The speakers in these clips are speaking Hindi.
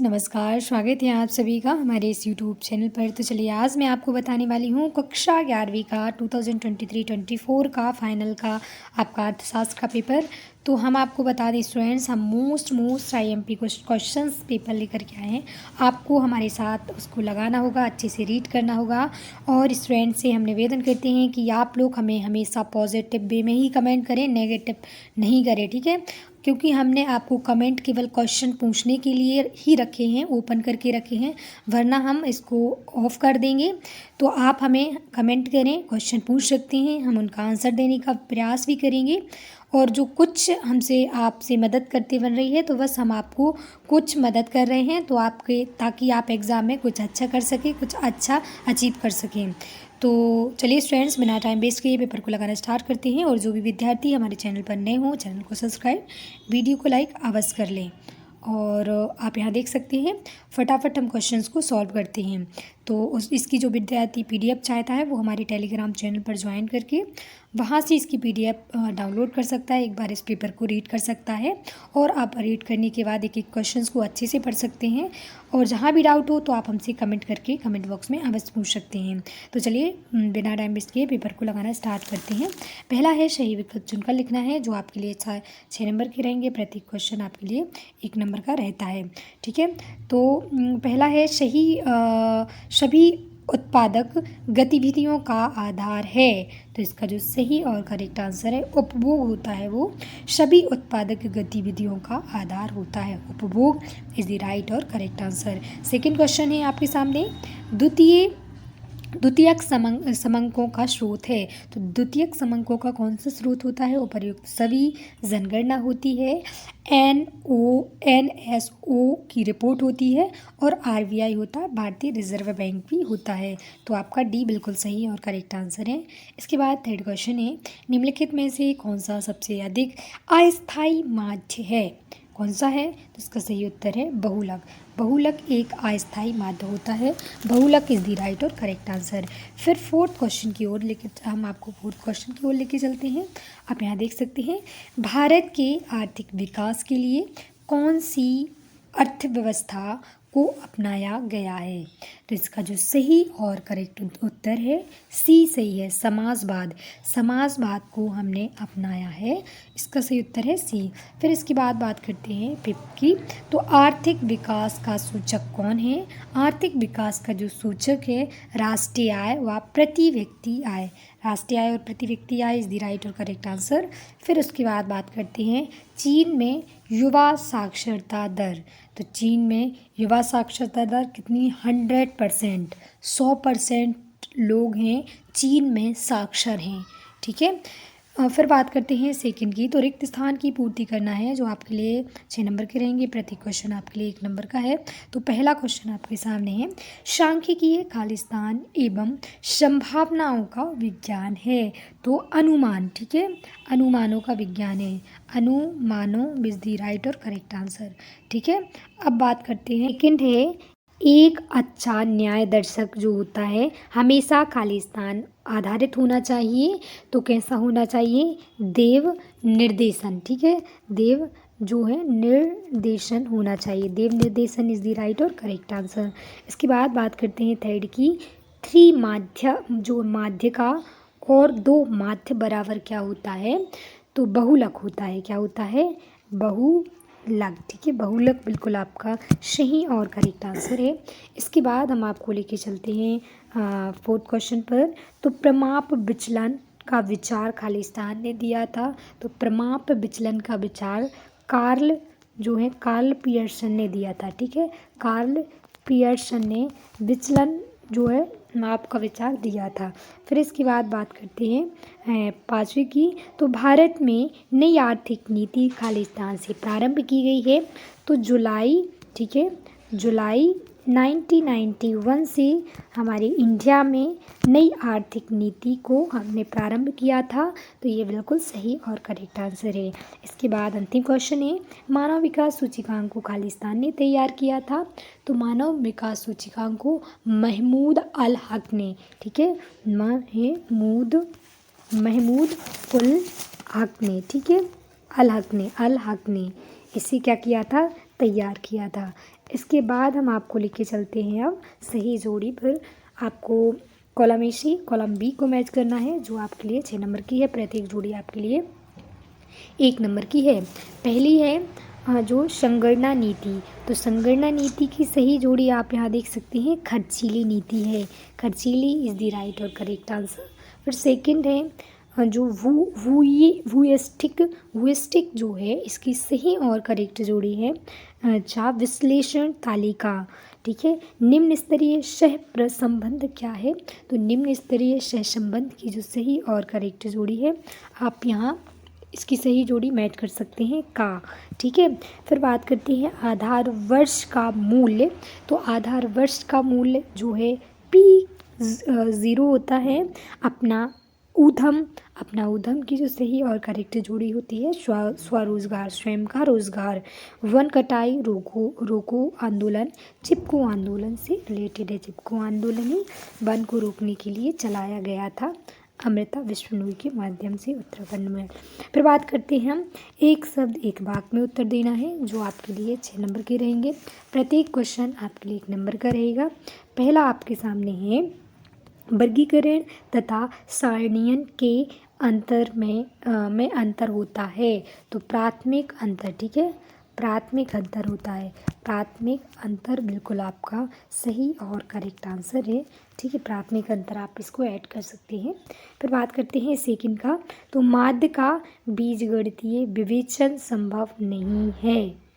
नमस्कार, स्वागत है आप सभी का हमारे इस यूट्यूब चैनल पर। तो चलिए आज मैं आपको बताने वाली हूँ कक्षा 11वीं का 2023-24 का फाइनल का आपका अर्थशास्त्र का पेपर। तो हम आपको बता दें स्टूडेंट्स, हम मोस्ट आईएमपी क्वेश्चंस पेपर लेकर के आए हैं। आपको हमारे साथ उसको लगाना होगा, अच्छे से रीड करना होगा। और स्टूडेंट्स से हम निवेदन करते हैं कि आप लोग हमें हमेशा पॉजिटिव वे में ही कमेंट करें, नेगेटिव नहीं करें, ठीक है। क्योंकि हमने आपको कमेंट केवल क्वेश्चन पूछने के लिए ही रखे हैं, ओपन करके रखे हैं, वरना हम इसको ऑफ कर देंगे। तो आप हमें कमेंट करें, क्वेश्चन पूछ सकते हैं, हम उनका आंसर देने का प्रयास भी करेंगे। और जो कुछ हमसे आपसे मदद करते बन रही है, तो बस हम आपको कुछ मदद कर रहे हैं, तो आपके ताकि आप एग्ज़ाम में कुछ अच्छा कर सकें, कुछ अच्छा अचीव कर सकें। तो चलिए स्टूडेंट्स, बिना टाइम वेस्ट किए पेपर को लगाना स्टार्ट करते हैं। और जो भी विद्यार्थी हमारे चैनल पर नए हों, चैनल को सब्सक्राइब, वीडियो को लाइक अवश्य कर लें। और आप यहाँ देख सकते हैं, फटाफट हम क्वेश्चंस को सॉल्व करते हैं। तो इसकी जो विद्यार्थी पीडीएफ चाहता है, वो हमारे टेलीग्राम चैनल पर ज्वाइन करके वहाँ से इसकी पीडीएफ डाउनलोड कर सकता है, एक बार इस पेपर को रीड कर सकता है। और आप रीड करने के बाद एक एक क्वेश्चंस को अच्छे से पढ़ सकते हैं। और जहाँ भी डाउट हो तो आप हमसे कमेंट करके कमेंट बॉक्स में अवश्य पूछ सकते हैं। तो चलिए बिना टाइम वेस्ट किए पेपर को लगाना स्टार्ट करते हैं। पहला है सही विकल्प चुनकर लिखना है, जो आपके लिए 6 नंबर के रहेंगे। प्रत्येक क्वेश्चन आपके लिए 1 नंबर का रहता है, ठीक है। तो पहला है सभी उत्पादक गतिविधियों का आधार है। तो इसका जो सही और करेक्ट आंसर है, उपभोग होता है, वो सभी उत्पादक गतिविधियों का आधार होता है। उपभोग इज द राइट और करेक्ट आंसर। सेकंड क्वेश्चन है आपके सामने, द्वितीयक समंकों का स्रोत है। तो द्वितीयक समंकों का कौन सा स्रोत होता है? उपर्युक्त सभी, जनगणना होती है, NONSO की रिपोर्ट होती है, और RBI होता है, भारतीय रिजर्व बैंक भी होता है। तो आपका डी बिल्कुल सही और करेक्ट आंसर है। इसके बाद थर्ड क्वेश्चन है, निम्नलिखित में से कौन सा सबसे अधिक अस्थायी माध्य है? कौन सा है? तो इसका सही उत्तर है बहुलक। बहुलक एक अस्थायी माध्य होता है। बहुलक इज द राइट और करेक्ट आंसर। फिर फोर्थ क्वेश्चन की ओर लेके हम आपको फोर्थ क्वेश्चन की ओर लेके चलते हैं। आप यहाँ देख सकते हैं, भारत के आर्थिक विकास के लिए कौन सी अर्थव्यवस्था को अपनाया गया है? तो इसका जो सही और करेक्ट उत्तर है, सी सही है, समाजवाद। समाजवाद को हमने अपनाया है, इसका सही उत्तर है सी। फिर इसके बाद बात करते हैं फिफ्थ की। तो आर्थिक विकास का सूचक कौन है? आर्थिक विकास का जो सूचक है, राष्ट्रीय आय व प्रति व्यक्ति आय। राष्ट्रीय आय और प्रति व्यक्ति आय इज द राइट और करेक्ट आंसर। फिर उसके बाद बात करते हैं चीन में युवा साक्षरता दर। तो चीन में युवा साक्षरता दर कितनी? 100%, 100% लोग हैं चीन में साक्षर हैं, ठीक है। फिर बात करते हैं सेकंड की। तो रिक्त स्थान की पूर्ति करना है, जो आपके लिए 6 नंबर के रहेंगे। प्रति क्वेश्चन आपके लिए 1 नंबर का है। तो पहला क्वेश्चन आपके सामने है, सांख्यिकीय खालिस्तान एवं संभावनाओं का विज्ञान है। तो अनुमान, ठीक है, अनुमानों का विज्ञान है। अनुमानों इज द राइट और करेक्ट आंसर, ठीक है। अब बात करते हैं सेकंड है, एक अच्छा न्याय दर्शक जो होता है हमेशा खालिस्तान आधारित होना चाहिए। तो कैसा होना चाहिए? देव निर्देशन, ठीक है, देव जो है निर्देशन होना चाहिए। देव निर्देशन इज द राइट और करेक्ट आंसर। इसके बाद बात करते हैं थर्ड की, 3 माध्य, जो माध्य का और 2 माध्य बराबर क्या होता है? तो बहुलक होता है। क्या होता है? बहुलक, ठीक है, बहुलक बिल्कुल आपका सही और करेक्ट आंसर है। इसके बाद हम आपको लेके चलते हैं फोर्थ क्वेश्चन पर। तो प्रमाप विचलन का विचार खालिस्तान ने दिया था। तो प्रमाप विचलन का विचार कार्ल पियर्सन ने दिया था, ठीक है। कार्ल पियर्सन ने विचलन जो है माप का विचार दिया था। फिर इसके बाद बात करते हैं पाँचवीं की। तो भारत में नई आर्थिक नीति खालिस्तान से प्रारंभ की गई है। तो जुलाई, ठीक है, जुलाई 1991 से हमारे इंडिया में नई आर्थिक नीति को हमने प्रारंभ किया था। तो ये बिल्कुल सही और करेक्ट आंसर है। इसके बाद अंतिम क्वेश्चन है, मानव विकास सूचकांक को खालिस्तान ने तैयार किया था। तो मानव विकास सूचकांक को महमूद अल हक ने, ठीक है, महमूद उल हक ने, ठीक है, अल हक ने इसे क्या किया था? तैयार किया था। इसके बाद हम आपको लेके चलते हैं अब सही जोड़ी पर। आपको कॉलम ए सी कॉलम बी को मैच करना है, जो आपके लिए 6 नंबर की है। प्रत्येक जोड़ी आपके लिए 1 नंबर की है। पहली है जो संगणना नीति, तो संगणना नीति की सही जोड़ी आप यहाँ देख सकते हैं, खर्चीली नीति है। खर्चीली इज़ द राइट और करेक्ट आंसर। फिर सेकंड है जो वुइस्टिक जो है, इसकी सही और करेक्ट जोड़ी है चाप विश्लेषण तालिका। ठीक है। निम्न स्तरीय सह संबंध क्या है, तो निम्न स्तरीय सह संबंध की जो सही और करेक्ट जोड़ी है, आप यहाँ इसकी सही जोड़ी मैच कर सकते हैं का। ठीक है। फिर बात करते हैं आधार वर्ष का मूल्य, तो आधार वर्ष का मूल्य जो है P0 होता है। अपना ऊधम की जो सही और करेक्ट जोड़ी होती है स्वरोजगार, स्वयं का रोजगार। वन कटाई रोको आंदोलन चिपको आंदोलन से रिलेटेड है। चिपको आंदोलन ही वन को रोकने के लिए चलाया गया था अमृता विश्नोई के माध्यम से उत्तराखंड में। फिर बात करते हैं हम एक शब्द एक वाक्य में उत्तर देना है, जो आपके लिए 6 नंबर के रहेंगे। प्रत्येक क्वेश्चन आपके लिए 1 नंबर का रहेगा। पहला आपके सामने है वर्गीकरण तथा सारणीयन के अंतर में अंतर होता है, तो प्राथमिक अंतर। ठीक है। प्राथमिक अंतर होता है। प्राथमिक अंतर बिल्कुल आपका सही और करेक्ट आंसर है। ठीक है। प्राथमिक अंतर आप इसको ऐड कर सकते हैं। फिर बात करते हैं सेकंड का, तो माध्य का बीजगणितीय विवेचन संभव नहीं है।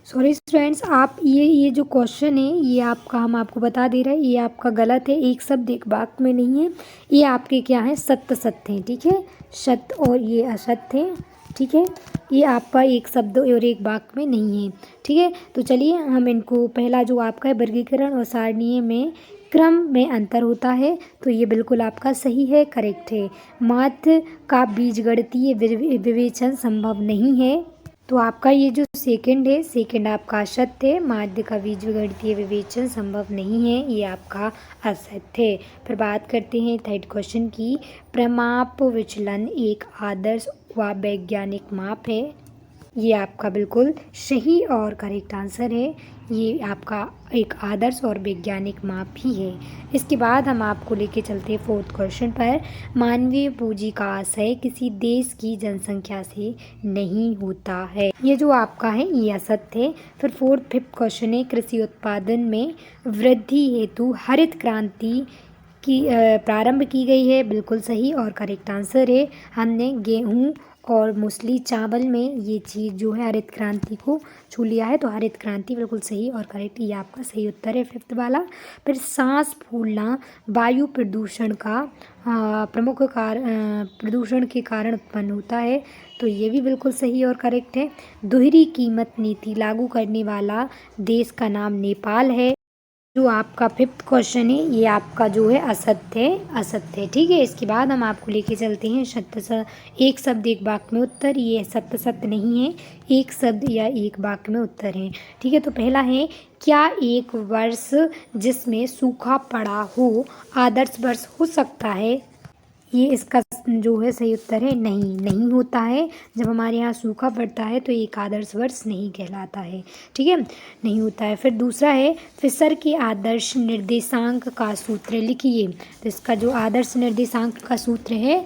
सॉरी स्टूडेंट्स, आप ये जो क्वेश्चन है ये आपका, हम आपको बता दे रहे हैं, ये आपका गलत है। एक शब्द एक वाक्य में नहीं है, ये आपके क्या है, सत्य हैं। ठीक है। सत्य और ये असत्य है। ठीक है। ये आपका एक शब्द और एक वाक्य में नहीं है। ठीक है। तो चलिए हम इनको, पहला जो आपका है वर्गीकरण और सारणीय में क्रम में अंतर होता है, तो ये बिल्कुल आपका सही है, करेक्ट है। माध्य का बीजगणितीय विवेचन संभव नहीं है, तो आपका ये जो सेकंड है, सेकंड आपका असत्य है। माध्य का बीजगणितीय विवेचन संभव नहीं है, ये आपका असत्य है। फिर बात करते हैं थर्ड क्वेश्चन की, प्रमाप विचलन एक आदर्श व वैज्ञानिक माप है, ये आपका बिल्कुल सही और करेक्ट आंसर है। ये आपका एक आदर्श और वैज्ञानिक माप ही है। इसके बाद हम आपको लेके चलते हैं फोर्थ क्वेश्चन पर, मानवीय पूंजी का आशय किसी देश की जनसंख्या से नहीं होता है, ये जो आपका है ये असत्य है। फिर फिफ्थ क्वेश्चन है, कृषि उत्पादन में वृद्धि हेतु हरित क्रांति की प्रारंभ की गई है, बिल्कुल सही और करेक्ट आंसर है। हमने गेहूँ और मूसली चावल में ये चीज़ जो है हरित क्रांति को छू लिया है, तो हरित क्रांति बिल्कुल सही और करेक्ट, ये आपका सही उत्तर है फिफ्थ वाला। फिर सांस फूलना वायु प्रदूषण का प्रमुख प्रदूषण के कारण उत्पन्न होता है, तो ये भी बिल्कुल सही और करेक्ट है। दोहरी कीमत नीति लागू करने वाला देश का नाम नेपाल है, जो आपका फिफ्थ क्वेश्चन है ये आपका जो है असत्य है। ठीक है। इसके बाद हम आपको लेके चलते हैं एक शब्द एक वाक्य में उत्तर, ये सत्य नहीं है, एक शब्द या एक वाक्य में उत्तर है। ठीक है। तो पहला है, क्या एक वर्ष जिसमें सूखा पड़ा हो आदर्श वर्ष हो सकता है, ये इसका जो है सही उत्तर है, नहीं होता है। जब हमारे यहाँ सूखा पड़ता है तो एक आदर्श वर्ष नहीं कहलाता है। ठीक है, नहीं होता है। फिर दूसरा है, फिशर के आदर्श निर्देशांक का सूत्र लिखिए, तो इसका जो आदर्श निर्देशांक का सूत्र है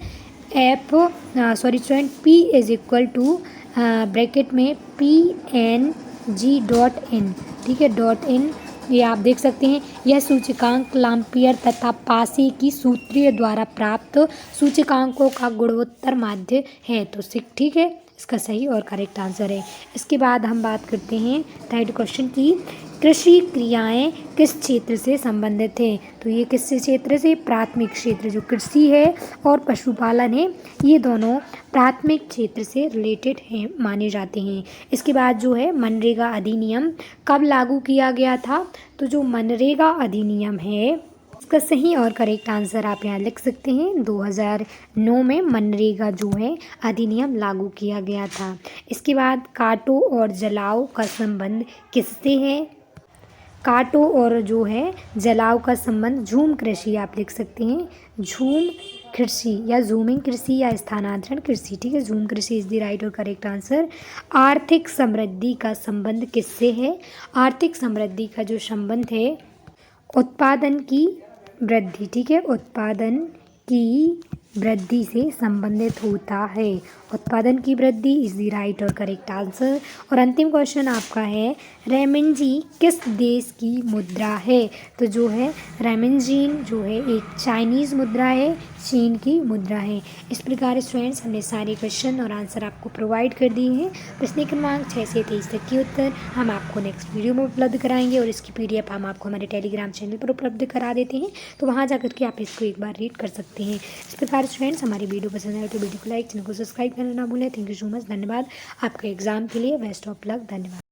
P is equal to bracket में PNG.in। ठीक है, .in ये आप देख सकते हैं। यह सूचकांक लाम्पियर तथा पासे की सूत्रीय द्वारा प्राप्त सूचकांकों का गुणोत्तर माध्य है, तो ठीक है, इसका सही और करेक्ट आंसर है। इसके बाद हम बात करते हैं थर्ड क्वेश्चन की, कृषि क्रियाएं किस क्षेत्र से संबंधित हैं, तो ये किस क्षेत्र से, प्राथमिक क्षेत्र, जो कृषि है और पशुपालन है ये दोनों प्राथमिक क्षेत्र से रिलेटेड हैं, माने जाते हैं। इसके बाद जो है मनरेगा अधिनियम कब लागू किया गया था, तो जो मनरेगा अधिनियम है इसका सही और करेक्ट आंसर आप यहाँ लिख सकते हैं, 2009 में मनरेगा जो है अधिनियम लागू किया गया था। इसके बाद काटो और जलाओ का संबंध किससे है, काटो और जो है जलाओ का संबंध झूम कृषि आप लिख सकते हैं, झूम कृषि या झूमिंग कृषि या स्थानांतरण कृषि, ठीक है। झूम कृषि इज द राइट और करेक्ट आंसर। आर्थिक समृद्धि का संबंध किससे है? आर्थिक समृद्धि का जो संबंध है उत्पादन की वृद्धि, ठीक है, उत्पादन की वृद्धि से संबंधित होता है। उत्पादन की वृद्धि इज द राइट और करेक्ट आंसर। और अंतिम क्वेश्चन आपका है रेमिनजी किस देश की मुद्रा है? तो जो है रेमिनजीन जो है एक चाइनीज़ मुद्रा है, चीन की मुद्रा है। इस प्रकार स्टूडेंट्स हमने सारे क्वेश्चन और आंसर आपको प्रोवाइड कर दिए हैं। प्रश्न क्रमांक 6 से 23 तक के उत्तर हम आपको नेक्स्ट वीडियो में उपलब्ध कराएंगे और इसकी PDF हम आपको हमारे टेलीग्राम चैनल पर उपलब्ध करा देते हैं, तो वहाँ जाकर के आप इसको एक बार रीड कर सकते हैं। इस प्रकार स्टूडेंट्स हमारी वीडियो पसंद आए तो वीडियो को लाइक, चैनल को सब्सक्राइब करना ना भूलें। थैंक यू सो मच, धन्यवाद। आपका एग्जाम के लिए बेस्ट ऑफ लक, धन्यवाद।